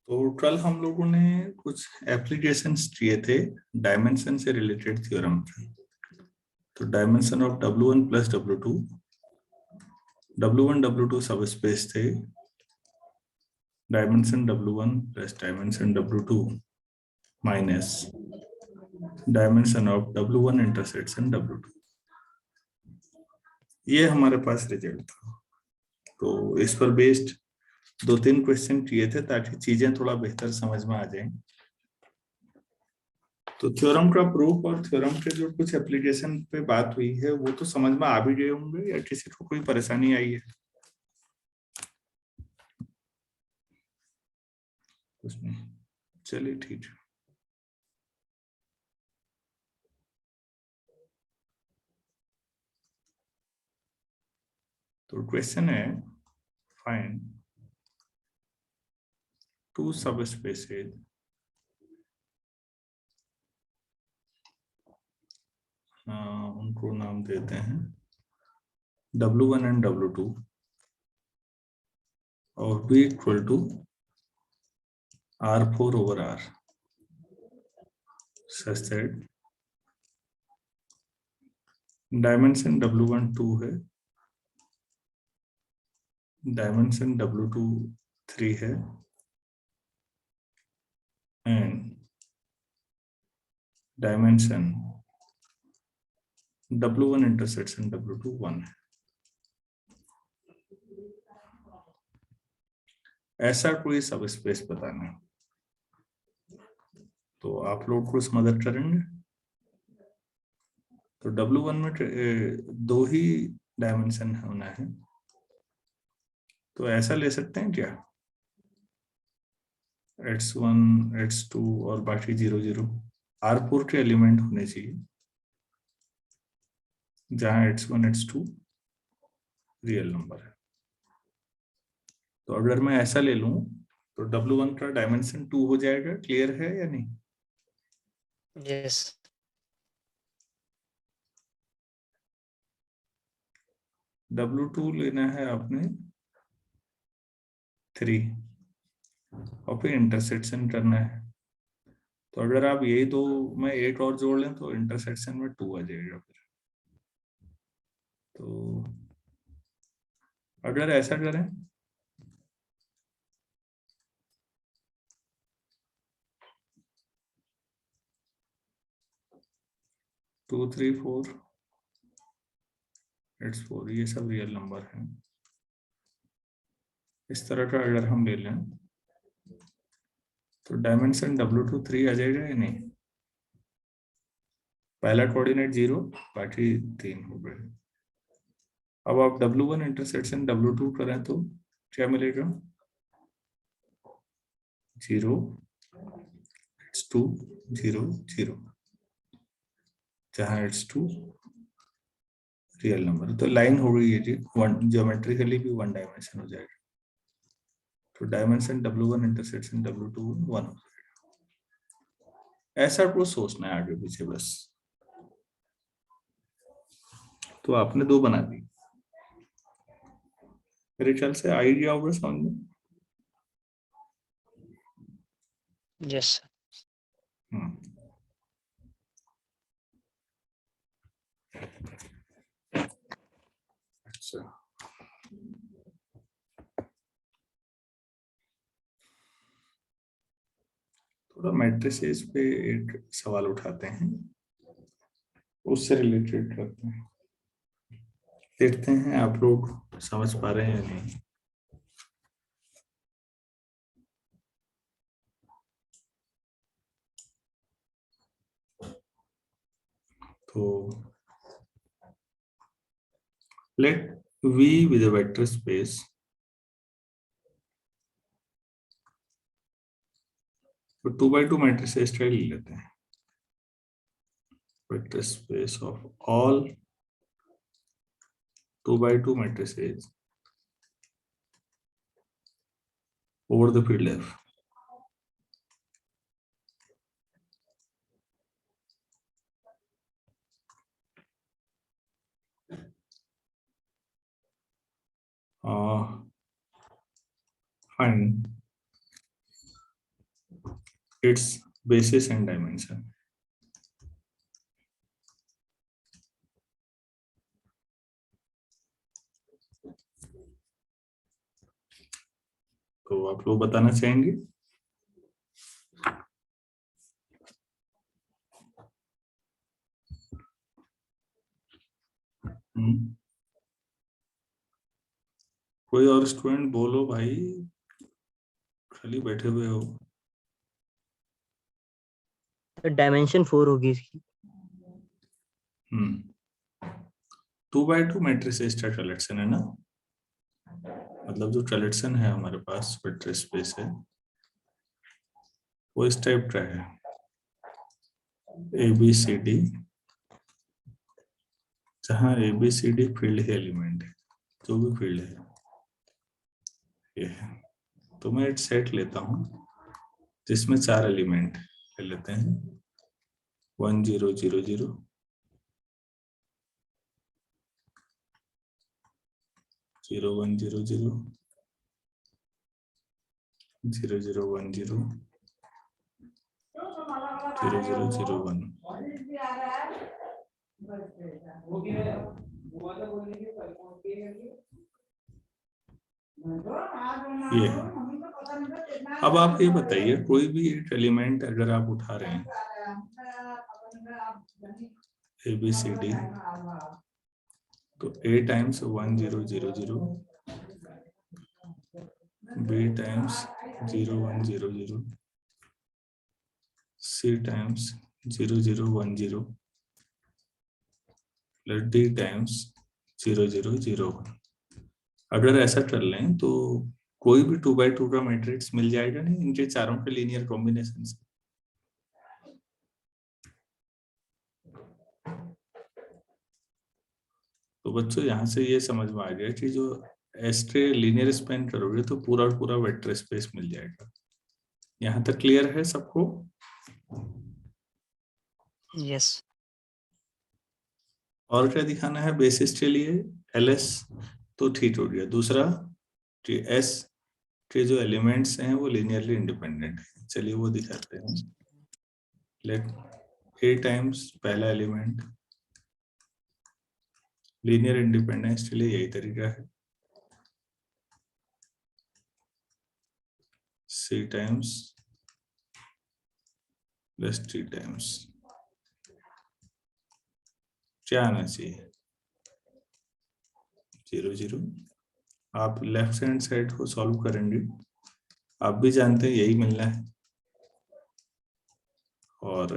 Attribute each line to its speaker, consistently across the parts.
Speaker 1: तो कल हम लोगों ने कुछ एप्लीकेशंस किए थे डायमेंशन से रिलेटेड थ्योरम पे। तो dimension of W1 plus W2, W1 W2 सब स्पेस थे, dimension W1 plus dimension W2 minus dimension of W1 intersection W2, ये हमारे पास रिजल्ट था। तो इस पर बेस्ड 2-3 क्वेश्चन किए थे ताकि चीजें थोड़ा बेहतर समझ में आ जाएं। तो थ्योरम का प्रूफ और थ्योरम के जो कुछ एप्लीकेशन पे बात हुई है वो तो समझ में आ भी गए होंगे, या किसी को कोई परेशानी आई है? कुछ नहीं, चलिए ठीक है। तो क्वेश्चन है, फाइंड टू सब स्पेसेज उनको नाम देते हैं W1 एंड W2 और B equal to R4 over R such that dimension W1 2 है, डायमेंशन W2 3 है and dimension W1 intersection W2 1 है। ऐसा कोई सब स्पेस बताना है, तो आप लोग कुछ मदद करेंगे। तो W1 में दो ही डायमेंशन होना है, तो ऐसा ले सकते हैं क्या, x1 x2 और बाकी 0 0 R4 के एलिमेंट होने चाहिए, जहां x1 x2 रियल नंबर है। तो अगर मैं ऐसा ले लूं तो W1 का डायमेंशन 2 हो जाएगा। क्लियर है या नहीं?
Speaker 2: यस।
Speaker 1: W2 लेना है आपने 3 और फिर इंटरसेक्शन करना है। तो अगर आप यही दो में 8 और जोड़ लें तो इंटरसेक्शन में 2 आ जाएगा फिर। तो अगर ऐसा करें 2 3 4 x4 ये सब रियल नंबर हैं। इस तरह का अगर हम ले लें तो डायमेंशन W2 3 आ जाएगा या नहीं? पहला कोऑर्डिनेट 0, बाकी 3 हो गए। अब आप W1 इंटरसेक्शन W2 करें तो क्या मिलेगा? 0 x2 0 0, जहां x2 रियल नंबर। तो लाइन हो गई है जी, वन ज्योमेट्रिकली भी वन डायमेंशन हो जाएगा। तो डायमेंशन W1 इंटरसेक्शन W2 1 हो जाएगा। ऐसा कुछ सोचना है आगे पीछे बस। तो आपने 2 बना दी, मेरे ख्याल से आइडिया होगा समझ में।
Speaker 2: यस।
Speaker 1: अच्छा, थोड़ा मैट्रिसेस पे एक सवाल उठाते हैं, उससे रिलेटेड करते हैं, देखते हैं आप लोग समझ पा रहे हैं या नहीं। तो let V with a vector space, तो 2x2 मैट्रिसेस का ले लेते हैं। Vector space of all 2x2 matrices over the field F. Find its basis and dimension. तो आप लोग बताना चाहेंगे? कोई और स्टूडेंट बोलो भाई, खाली बैठे हुए हो।
Speaker 2: डायमेंशन 4 होगी इसकी।
Speaker 1: 2x2 मैट्रिक्स इसका कलेक्शन है ना, मतलब जो कलेक्शन है हमारे पास वेक्टर स्पेस है वो इस टाइप का है, ABCD, जहाँ ABCD फील्ड है, एलिमेंट है, जो भी फील्ड है ये है। तो मैं एक सेट लेता हूँ जिसमें 4 एलिमेंट ले लेते हैं, 1 0 0 0, 0 1 0 0, 0 0 1 0, 0 0 0 1। ये है। अब आप ये बताइए, कोई भी एक एलिमेंट अगर आप उठा रहे हैं ABCD, तो A times 1 0 0 0, B times 0 1 0 0, C times 0 0 1 0, plus D times 0 0 0 1। अगर ऐसा कर लें तो कोई भी 2x2 का मैट्रिक्स मिल जाएगा नहीं इनके चारों के लीनियर कॉम्बिनेशन से। तो बच्चों यहाँ से ये समझ में आ गया कि जो एस्ट्रे लीनियर स्पैन करोगे तो पूरा पूरा वेक्टर स्पेस मिल जाएगा। यहाँ तक क्लियर है सबको?
Speaker 2: यस।
Speaker 1: और क्या दिखाना है बेसिस के लिए? LS तो ठीक हो गया। दूसरा कि S के जो एलिमेंट्स हैं वो लीनियरली इंडिपेंडेंट है, चलिए वो दिखाते हैं। लेट A टाइम्स पहला एलिमेंट, लीनियर इंडिपेंडेंस के लिए यही तरीका है, C times plus T times. क्या आना चाहिए? 0 0। आप लेफ्ट हैंड साइड को सॉल्व करेंगे, आप भी जानते हैं यही मिलना है, और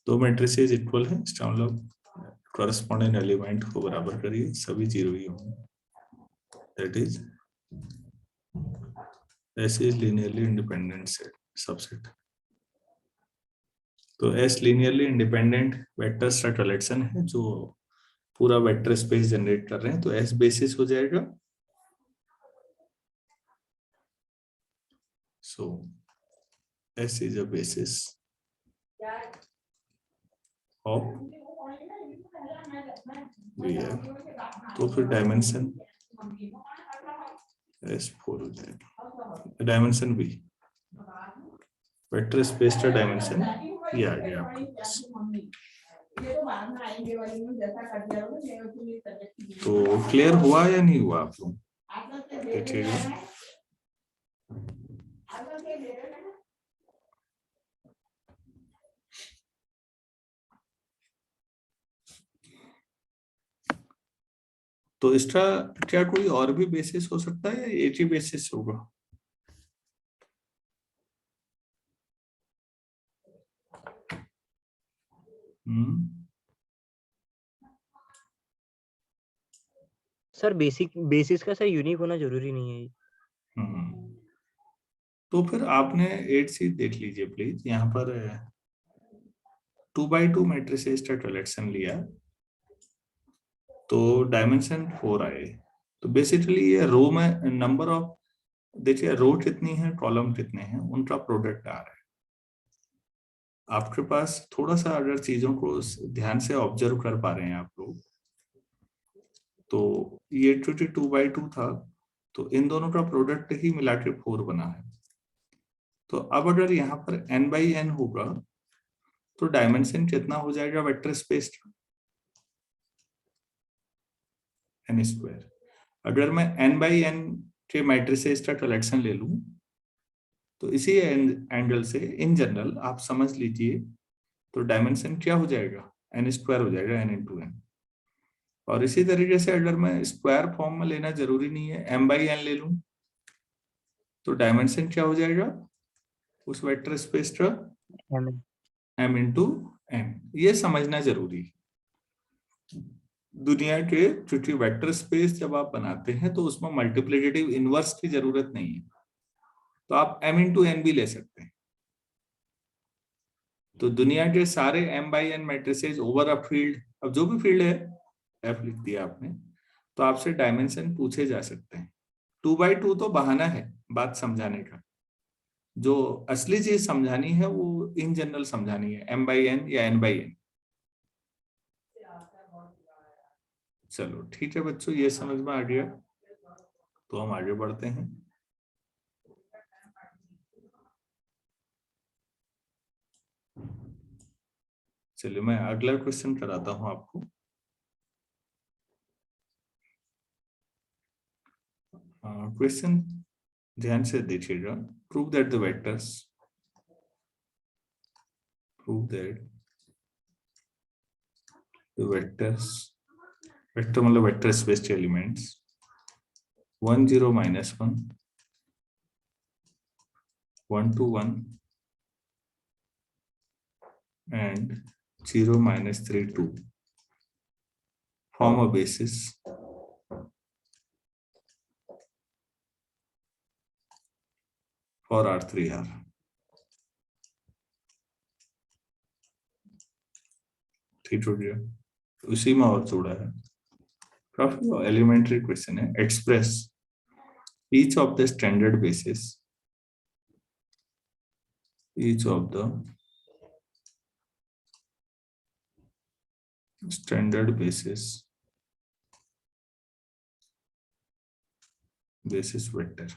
Speaker 1: दो मैट्रिसेस इक्वल है, इसका मतलब कॉरेस्पॉन्डिंग एलिमेंट को बराबर करिए, सभी 0 ही होंगे। That is S is linearly independent set subset. तो S लीनियरली इंडिपेंडेंट वेक्टर्स का कलेक्शन है जो पूरा वेक्टर स्पेस जनरेट कर रहे हैं, तो S बेसिस हो जाएगा। सो S is a basis of VR। तो फिर डायमेंशन S4 हो जाएगा। डायमेंशन भी वेक्टर स्पेस का डायमेंशन ये आ गया आपके पास। तो क्लियर हुआ या नहीं हुआ आप लोग? देखिएगा। तो इसका क्या कोई और भी बेसिस हो सकता है या एक ही बेसिस होगा?
Speaker 2: सर बेसिस का सर यूनिक होना जरूरी नहीं है।
Speaker 1: तो फिर आपने 8 सीट देख लीजिए प्लीज। यहाँ पर 2x2 मैट्रिसेस का कलेक्शन लिया तो डायमेंशन 4 आए। तो बेसिकली ये रो में नंबर ऑफ, देखिए रो कितनी है कॉलम कितने हैं उनका प्रोडक्ट आ रहा है। आपके पास थोड़ा सा अगर चीजों को ध्यान से ऑब्जर्व कर पा रहे हैं आप लोग, तो ये 2x2 था, तो इन दोनों का प्रोडक्ट ही मिला के 4 बना है। तो अब अगर यहाँ पर n/n होगा तो डायमेंशन कितना हो जाएगा वेक्टर स्पेस का? n²। अगर मैं n/n के मैट्रिसेस का कलेक्शन ले लूं तो इसी एंगल से इन जनरल आप समझ लीजिए तो डायमेंशन क्या हो जाएगा? n² हो जाएगा, n×n। और इसी तरीके से अगर मैं स्क्वायर फॉर्म में लेना जरूरी नहीं है, m/n ले लूं तो डायमेंशन क्या हो जाएगा उस वेक्टर स्पेस का? m×n। ये समझना जरूरी है। दुनिया के क्योंकि वेक्टर स्पेस जब आप बनाते हैं तो उसमें मल्टीप्लिकेटिव इनवर्स की जरूरत नहीं है, तो आप m×n भी ले सकते हैं। तो दुनिया के सारे m/n matrices over a field, अब जो भी फील्ड है, f लिख दिया आपने, तो आपसे डायमेंशन पूछे जा सकते हैं। 2/2 तो बहाना है बात समझाने का, जो असली चीज समझानी है वो इन जनरल समझानी है, m/n या n/n। चलो ठीक है बच्चों, ये समझ में आ गया, तो हम आगे बढ़ते हैं। चलिए मैं अगला क्वेश्चन कराता हूं आपको। क्वेश्चन ध्यान से देखिएगा। Prove that the vectors, prove that the vectors, vector मतलब वेक्टर स्पेस के elements 1 0 -1 1 to 1 and 0 -3 2 form a basis for R3R। ठीक हो गया, उसी में और जोड़ा है, काफी एलिमेंट्री क्वेश्चन है। Express each of the standard basis, each of the standard basis vector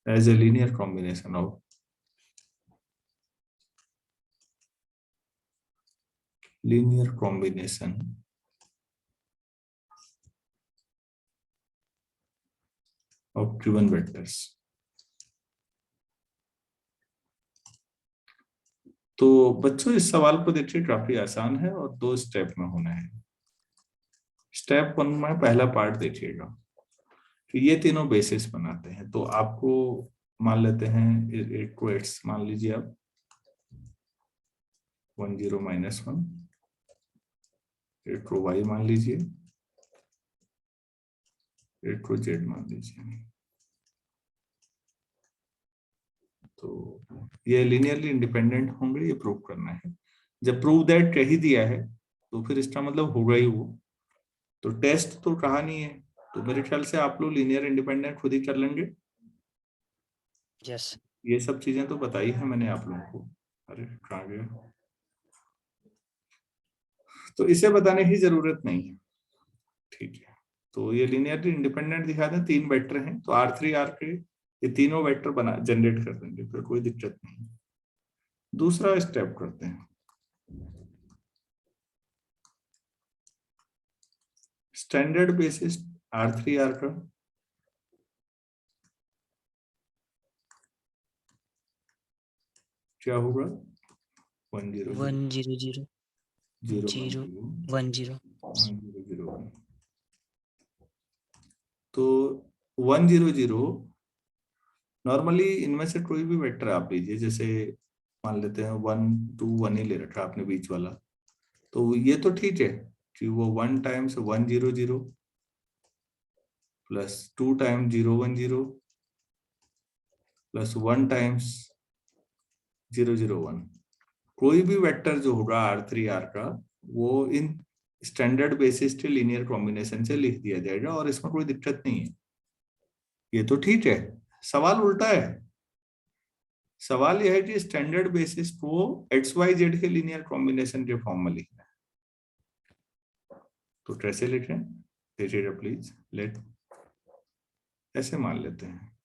Speaker 1: as a linear combination of given vectors। तो बच्चों इस सवाल को देखिए, काफी आसान है और 2 स्टेप में होना है। स्टेप 1 में पहला पार्ट देखिएगा कि ये तीनों बेसिस बनाते हैं, तो आपको मान लेते हैं एक को एक्स मान लीजिए आप, 1 0 -1, एक को वाई मान लीजिए, एक को जेड मान लीजिए। तो ये लीनियरली इंडिपेंडेंट होंगे, ये प्रूव करना है। जब प्रूव दैट कह ही दिया है तो फिर इसका मतलब होगा ही वो, तो टेस्ट तो कहा नहीं है, तो मेरे ख्याल से आप लोग लीनियर इंडिपेंडेंट खुद ही कर लेंगे।
Speaker 2: यस
Speaker 1: ये सब चीजें तो बताई है मैंने आप लोगों को। अरे कहाँ गया, तो इसे बताने की जरूरत नहीं है, ठीक है। तो ये लीनियरली इंडिपेंडेंट दिखा दें, 3 वेक्टर हैं, तो R3R के ये तीनों वेक्टर बना जनरेट कर देंगे, फिर कोई दिक्कत नहीं। दूसरा स्टेप करते हैं, स्टैंडर्ड बेसिस R3R का क्या होगा? 1 0 0
Speaker 2: 1 0 0
Speaker 1: 0
Speaker 2: 0
Speaker 1: 1
Speaker 2: 1 0
Speaker 1: 0 0 1। तो 1 0 0 नॉर्मली इनमें से कोई भी वेक्टर आप लीजिए, जैसे मान लेते हैं 1 2 1 ही ले रखा आपने बीच वाला, तो ये तो ठीक है कि वो 1 times 1 0 0 plus 2 times 0 1 0 plus 1 times 0 0 1, कोई भी वेक्टर जो होगा R3R का वो इन स्टैंडर्ड बेसिस के लीनियर कॉम्बिनेशन से लिख दिया जाएगा और इसमें कोई दिक्कत नहीं है, ये तो ठीक है। सवाल उल्टा है, सवाल यह है कि स्टैंडर्ड बेसिस को XYZ के लीनियर कॉम्बिनेशन के फॉर्म में लिखना है, तो कैसे लिखें देखिएगा प्लीज। लेट ऐसे मान लेते हैं,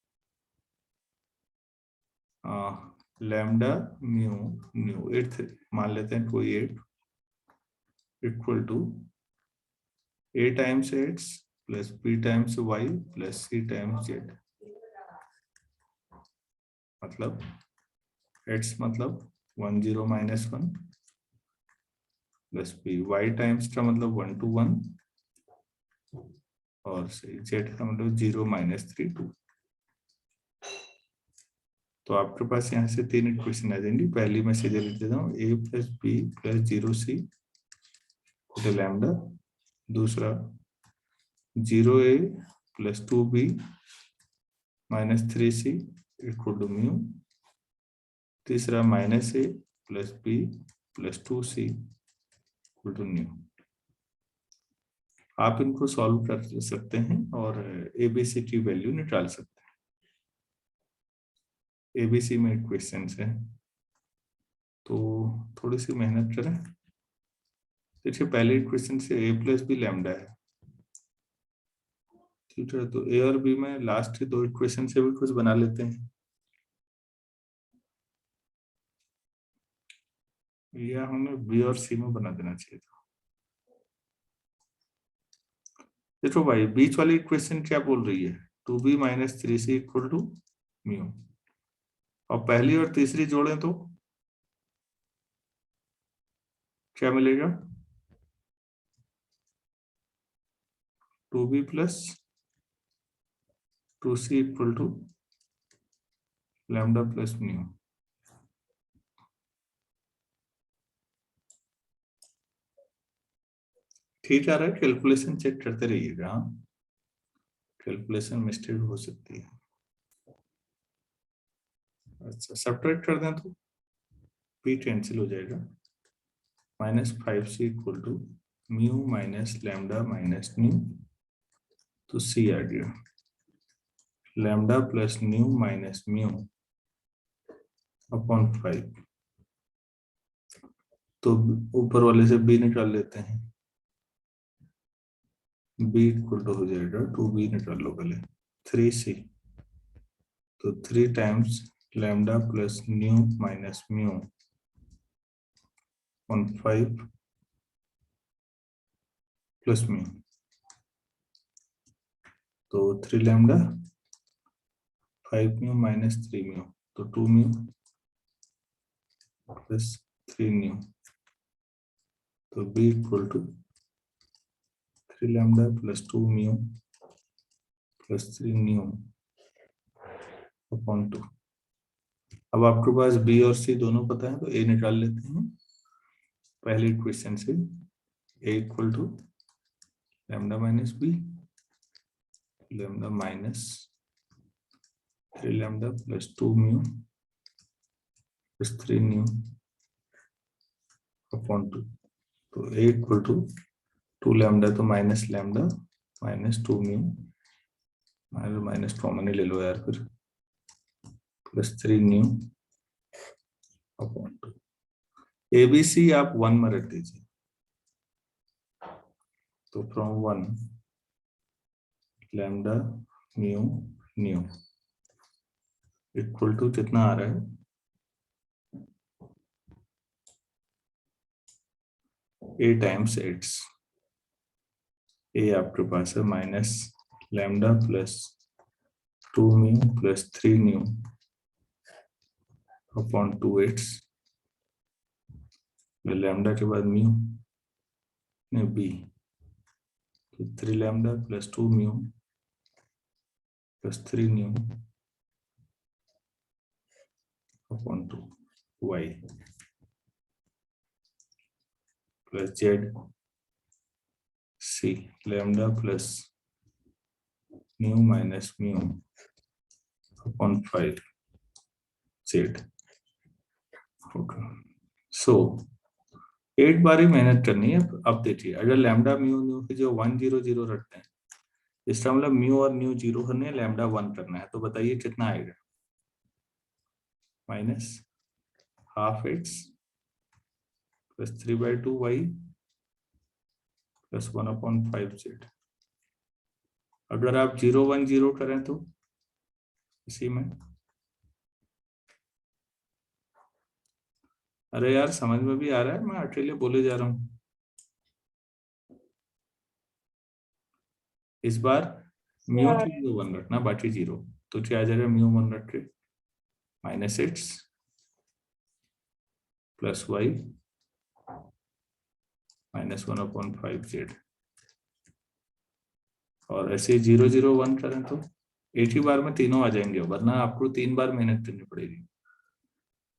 Speaker 1: लैम्डा म्यू न्यू 8 मान लेते हैं, कोई 8 equal to a times x plus b times y plus c times z, मतलब x मतलब 1 0 minus 1 plus b, y times का मतलब 1 2 1 और z का मतलब 0 माइनस 3 2। तो आपके पास यहाँ से 3 इक्वेशन आ जाएंगी। पहली मैं सीधे लिख देता हूँ, a plus B plus 0c lambda, दूसरा 0a plus 2b minus 3c equal to mu, तीसरा minus a plus b plus 2c equal to nu. आप इनको सॉल्व कर सकते हैं और एबीसी की वैल्यू निकाल सकते हैं। एबीसी में क्वेश्चन है तो थोड़ी सी मेहनत करें। देखिए पहले इक्वेशन से a प्लस बी लैम्डा है, ठीक है, तो a और b में लास्ट के 2 इक्वेशन से भी कुछ बना लेते हैं, या हमें b और c में बना देना चाहिए था। देखो भाई बीच वाली इक्वेशन क्या बोल रही है, 2b minus 3c equal to mu, और पहली और तीसरी जोड़ें तो क्या मिलेगा, 2b plus 2c equal to lambda plus mu. ठीक आ रहा है, कैलकुलेशन चेक करते रहिएगा, कैलकुलेशन मिस्टेक हो सकती है। अच्छा सब्ट्रैक्ट कर दें तो p कैंसिल हो जाएगा, minus 5c equal to mu minus lambda minus nu, तो c आ गया lambda plus nu minus mu upon 5। तो ऊपर वाले से b निकाल लेते हैं, b इक्वल टू हो जाएगा 2b निकाल लो पहले 3c, तो 3 times lambda plus nu minus mu on 5 plus mu, तो 3 लैम्डा 5 म्यू माइनस 3 म्यू, तो 2 म्यू प्लस 3 न्यू, तो b equal to 3 lambda plus 2 mu plus 3 nu upon 2। अब आपके पास b और c दोनों पता है तो a निकाल लेते हैं। पहले इक्वेशन से a equal to lambda minus b lambda minus 3 lambda plus 2 mu plus 3 nu upon 2, तो a इक्वल टू 2 लैम्डा तो minus lambda minus 2 mu, minus common ही ले लो यार फिर, प्लस 3 न्यू अपॉन 2। एबीसी आप 1 में रख दीजिए, तो from 1 lambda mu nu equal to कितना आ रहा है, a टाइम्स x, a आपके पास है minus lambda plus 2 mu plus 3 nu upon 2x, lambda के बाद म्यू ने b, तो 3 lambda plus 2 mu plus 3 nu upon 2 y plus z c lambda plus nu minus mu upon 5 z। सो एक बार ही मेहनत करनी है। अब देखिए अगर लैम्डा म्यू न्यू की जो 1 0 0 रखते हैं, इसका मतलब म्यू और न्यू 0 करने है, लैम्डा 1 करना है, तो बताइए कितना आएगा, minus half X plus 3/2 Y plus 1/5 Z. अगर आप 0 1 0 करें तो इसी में अरे यार समझ में भी आ रहा है, मैं अकेले बोले जा रहा हूँ। इस बार म्यू
Speaker 3: यार
Speaker 1: 1 रखना, बाकी 0। तो क्या आ जाएगा, म्यू 1 रख के -x प्लस y -1/5z। और ऐसे 0 0 1 करें तो एक ही बार में तीनों आ जाएंगे, वरना आपको 3 बार मेहनत करनी पड़ेगी।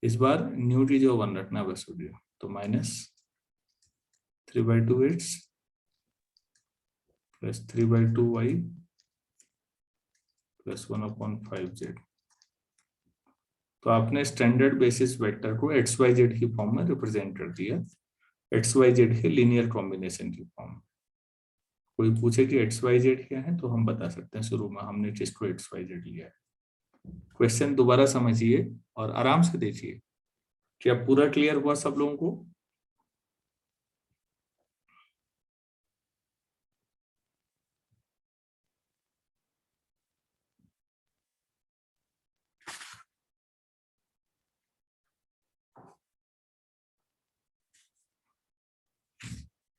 Speaker 1: इस बार न्यू की जो 1 रखना बस हो गया। तो -3/2x plus 3/2y plus 1/5z। तो आपने स्टैंडर्ड बेसिस वेक्टर को एक्स वाई जेड की फॉर्म में रिप्रेजेंट कर दिया, एक्स वाई जेड के लीनियर कॉम्बिनेशन की फॉर्म। कोई पूछे कि एक्स वाई जेड क्या है तो हम बता सकते हैं शुरू में हमने किसको एक्स वाई जेड लिया है। क्वेश्चन दोबारा समझिए और आराम से देखिए। क्या पूरा क्लियर हुआ सब लोगों को?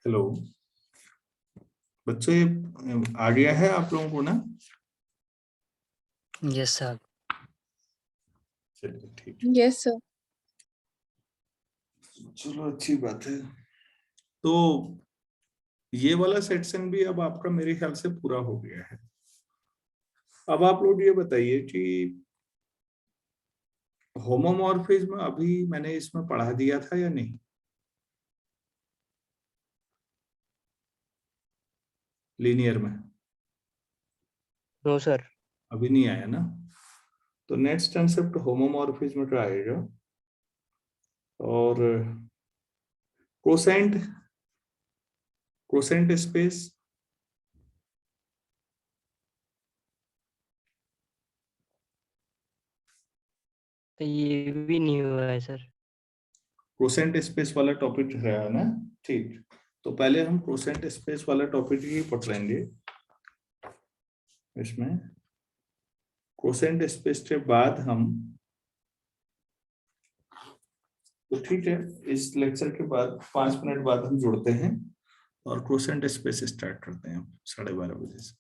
Speaker 1: हेलो बच्चों, ये आ गया है आप लोगों को ना?
Speaker 2: Yes sir.
Speaker 1: चलिए ठीक
Speaker 3: यस सर।
Speaker 1: है, चलो अच्छी बात है। तो ये वाला सेक्शन भी अब आपका मेरे ख्याल से पूरा हो गया है। अब आप लोग ये बताइए कि होमोमॉर्फिज्म अभी मैंने इसमें पढ़ा दिया था या नहीं? लीनियर में
Speaker 2: नो सर।
Speaker 1: अभी नहीं आया ना? तो नेक्स्ट कंसेप्ट होमोमॉर्फिज्म का आएगा। और कोसेंट, कोसेंट स्पेस,
Speaker 2: तो ये भी नहीं हुआ है सर।
Speaker 1: कोसेंट स्पेस वाला टॉपिक है ना? ठीक, तो पहले हम कोसेंट स्पेस वाला टॉपिक ही पकड़ेंगे इसमें। कोसेंट स्पेस के बाद हम, तो ठीक है, इस लेक्चर के बाद 5 मिनट बाद हम जुड़ते हैं और कोसेंट स्पेस स्टार्ट करते हैं 12:30 बजे से।